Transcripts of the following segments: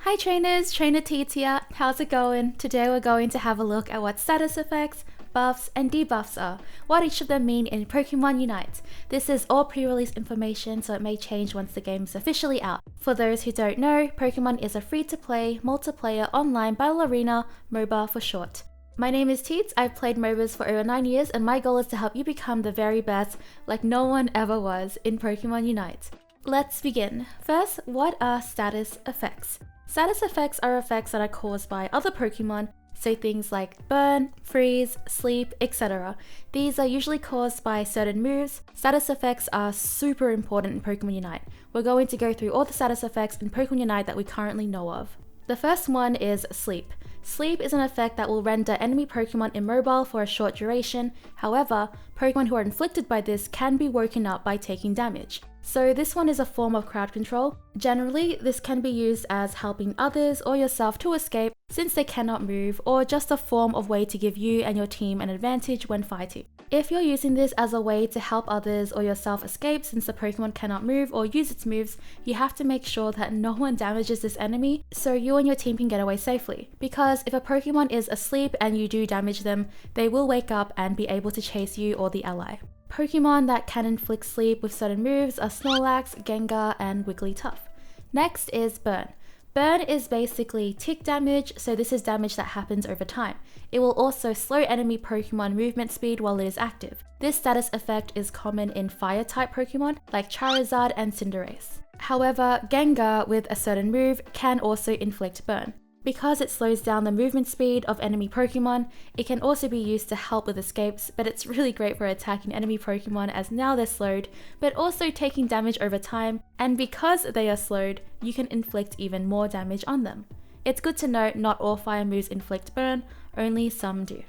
Hi trainers, SuperTeeds here. How's it going? Today we're going to have a look at what status effects, buffs, and debuffs are, what each of them mean in Pokemon Unite. This is all pre-release information, so it may change once the game is officially out. For those who don't know, Pokemon is a free-to-play, multiplayer online battle arena, MOBA for short. My name is Teeds, I've played MOBAs for over 9 years, and my goal is to help you become the very best, like no one ever was, in Pokemon Unite. Let's begin. First, what are status effects? Status effects are effects that are caused by other Pokemon, so things like burn, freeze, sleep, etc. These are usually caused by certain moves. Status effects are super important in Pokemon Unite. We're going to go through all the status effects in Pokemon Unite that we currently know of. The first one is sleep. Sleep is an effect that will render enemy Pokemon immobile for a short duration. However, Pokemon who are inflicted by this can be woken up by taking damage. So this one is a form of crowd control. Generally, this can be used as helping others or yourself to escape since they cannot move, or just a form of way to give you and your team an advantage when fighting. If you're using this as a way to help others or yourself escape since the Pokemon cannot move or use its moves, you have to make sure that no one damages this enemy so you and your team can get away safely. Because if a Pokemon is asleep and you do damage them, they will wake up and be able to chase you or the ally. Pokemon that can inflict sleep with certain moves are Snorlax, Gengar, and Wigglytuff. Next is burn. Burn is basically tick damage, so this is damage that happens over time. It will also slow enemy Pokemon movement speed while it is active. This status effect is common in fire-type Pokemon like Charizard and Cinderace. However, Gengar with a certain move can also inflict burn. Because it slows down the movement speed of enemy Pokemon, it can also be used to help with escapes, but it's really great for attacking enemy Pokemon as now they're slowed, but also taking damage over time, and because they are slowed, you can inflict even more damage on them. It's good to note not all fire moves inflict burn, only some do.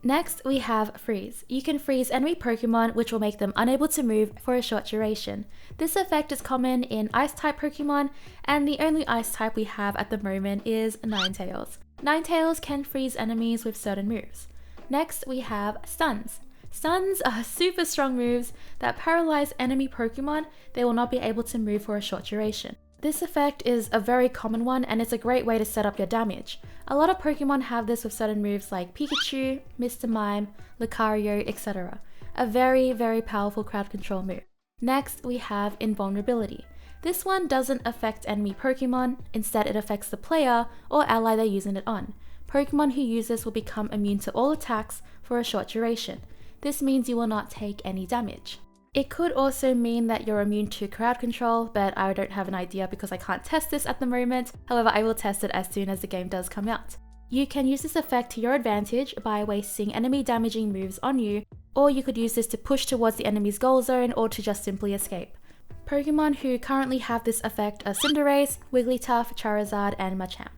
Next, we have freeze. You can freeze enemy Pokemon, which will make them unable to move for a short duration. This effect is common in Ice-type Pokemon, and the only Ice-type we have at the moment is Ninetales. Ninetales can freeze enemies with certain moves. Next, we have stuns. Stuns are super strong moves that paralyze enemy Pokemon. They will not be able to move for a short duration. This effect is a very common one, and it's a great way to set up your damage. A lot of Pokemon have this with certain moves like Pikachu, Mr. Mime, Lucario, etc. A very, very powerful crowd control move. Next, we have Invulnerability. This one doesn't affect enemy Pokemon, instead it affects the player or ally they're using it on. Pokemon who use this will become immune to all attacks for a short duration. This means you will not take any damage. It could also mean that you're immune to crowd control, but I don't have an idea because I can't test this at the moment. However, I will test it as soon as the game does come out. You can use this effect to your advantage by wasting enemy damaging moves on you, or you could use this to push towards the enemy's goal zone or to just simply escape. Pokemon who currently have this effect are Cinderace, Wigglytuff, Charizard, and Machamp.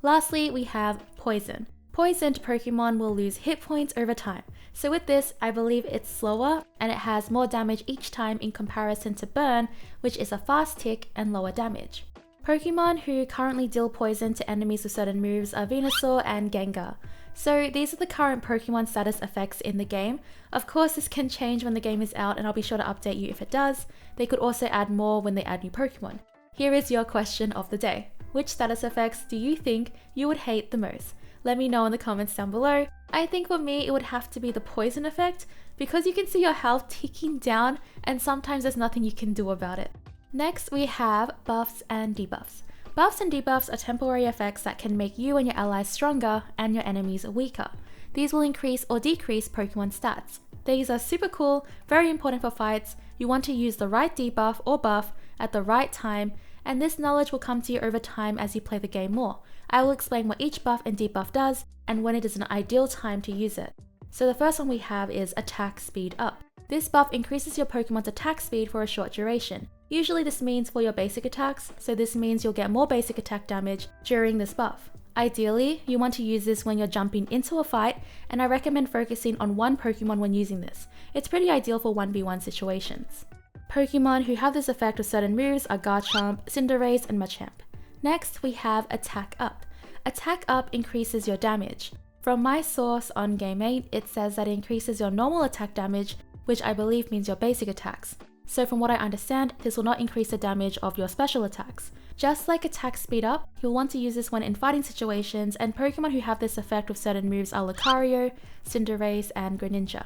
Lastly, we have Poison. Poisoned Pokemon will lose hit points over time. So with this, I believe it's slower and it has more damage each time in comparison to Burn, which is a fast tick and lower damage. Pokemon who currently deal poison to enemies with certain moves are Venusaur and Gengar. So these are the current Pokemon status effects in the game. Of course, this can change when the game is out and I'll be sure to update you if it does. They could also add more when they add new Pokemon. Here is your question of the day. Which status effects do you think you would hate the most? Let me know in the comments down below. I think for me it would have to be the poison effect because you can see your health ticking down and sometimes there's nothing you can do about it. Next we have buffs and debuffs. Buffs and debuffs are temporary effects that can make you and your allies stronger and your enemies weaker. These will increase or decrease Pokemon stats. These are super cool, very important for fights. You want to use the right debuff or buff at the right time, and this knowledge will come to you over time as you play the game more. I will explain what each buff and debuff does and when it is an ideal time to use it. So the first one we have is attack speed up. This buff increases your Pokemon's attack speed for a short duration. Usually this means for your basic attacks, so this means you'll get more basic attack damage during this buff. Ideally, you want to use this when you're jumping into a fight, and I recommend focusing on one Pokemon when using this. It's pretty ideal for 1v1 situations. Pokemon who have this effect with certain moves are Garchomp, Cinderace, and Machamp. Next, we have Attack Up. Attack Up increases your damage. From my source on Game 8, it says that it increases your normal attack damage, which I believe means your basic attacks. So from what I understand, this will not increase the damage of your special attacks. Just like attack speed up, you'll want to use this when in fighting situations, and Pokemon who have this effect with certain moves are Lucario, Cinderace, and Greninja.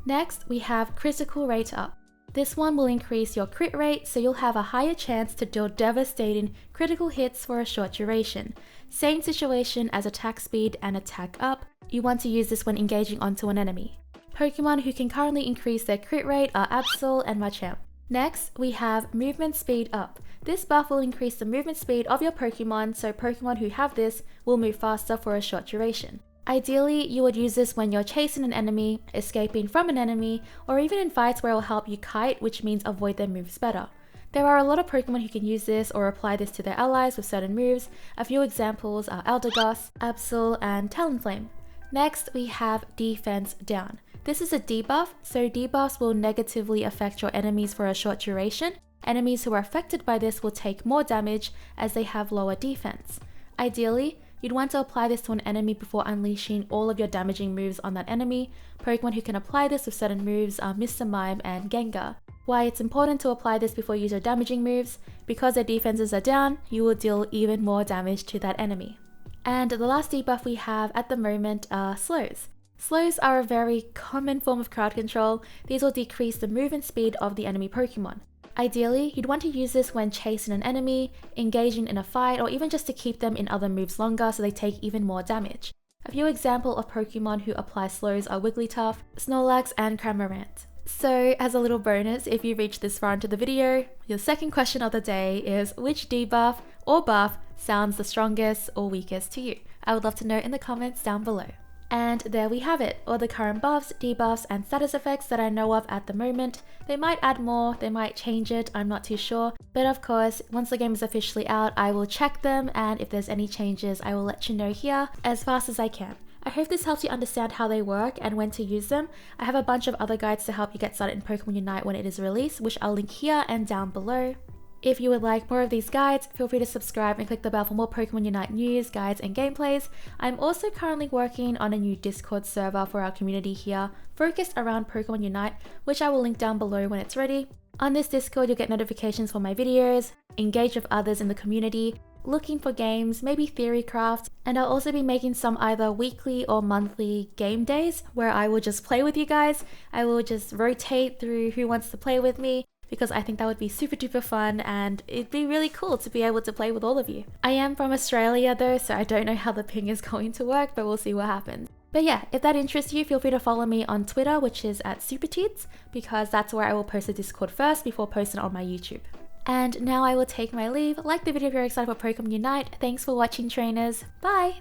Next, we have critical rate up. This one will increase your crit rate, so you'll have a higher chance to deal devastating critical hits for a short duration. Same situation as attack speed and attack up, you want to use this when engaging onto an enemy. Pokemon who can currently increase their crit rate are Absol and Machamp. Next, we have movement speed up. This buff will increase the movement speed of your Pokemon, so Pokemon who have this will move faster for a short duration. Ideally, you would use this when you're chasing an enemy, escaping from an enemy, or even in fights where it will help you kite, which means avoid their moves better. There are a lot of Pokemon who can use this or apply this to their allies with certain moves. A few examples are Eldegoss, Absol, and Talonflame. Next, we have defense down. This is a debuff, so debuffs will negatively affect your enemies for a short duration. Enemies who are affected by this will take more damage as they have lower defense. Ideally, you'd want to apply this to an enemy before unleashing all of your damaging moves on that enemy. Pokemon who can apply this with certain moves are Mr. Mime and Gengar. Why it's important to apply this before you use your damaging moves? Because their defenses are down, you will deal even more damage to that enemy. And the last debuff we have at the moment are slows. Slows are a very common form of crowd control. These will decrease the movement speed of the enemy Pokemon. Ideally, you'd want to use this when chasing an enemy, engaging in a fight, or even just to keep them in other moves longer so they take even more damage. A few examples of Pokemon who apply slows are Wigglytuff, Snorlax, and Cramorant. So as a little bonus, if you reach this far into the video, your second question of the day is which debuff or buff sounds the strongest or weakest to you? I would love to know in the comments down below. And there we have it, all the current buffs, debuffs, and status effects that I know of at the moment. They might add more, they might change it, I'm not too sure. But of course, once the game is officially out, I will check them, and if there's any changes, I will let you know here as fast as I can. I hope this helps you understand how they work and when to use them. I have a bunch of other guides to help you get started in Pokemon Unite when it is released, which I'll link here and down below. If you would like more of these guides, feel free to subscribe and click the bell for more Pokemon Unite news, guides, and gameplays. I'm also currently working on a new Discord server for our community here, focused around Pokemon Unite, which I will link down below when it's ready. On this Discord, you'll get notifications for my videos, engage with others in the community, looking for games, maybe theory crafts, and I'll also be making some either weekly or monthly game days where I will just play with you guys. I will just rotate through who wants to play with me, because I think that would be super duper fun and it'd be really cool to be able to play with all of you. I am from Australia though, so I don't know how the ping is going to work, but we'll see what happens. But yeah, if that interests you, feel free to follow me on Twitter, which is at SuperTeeds, because that's where I will post the Discord first before posting it on my YouTube. And now I will take my leave. Like the video if you're excited for Pokemon Unite. Thanks for watching, trainers. Bye!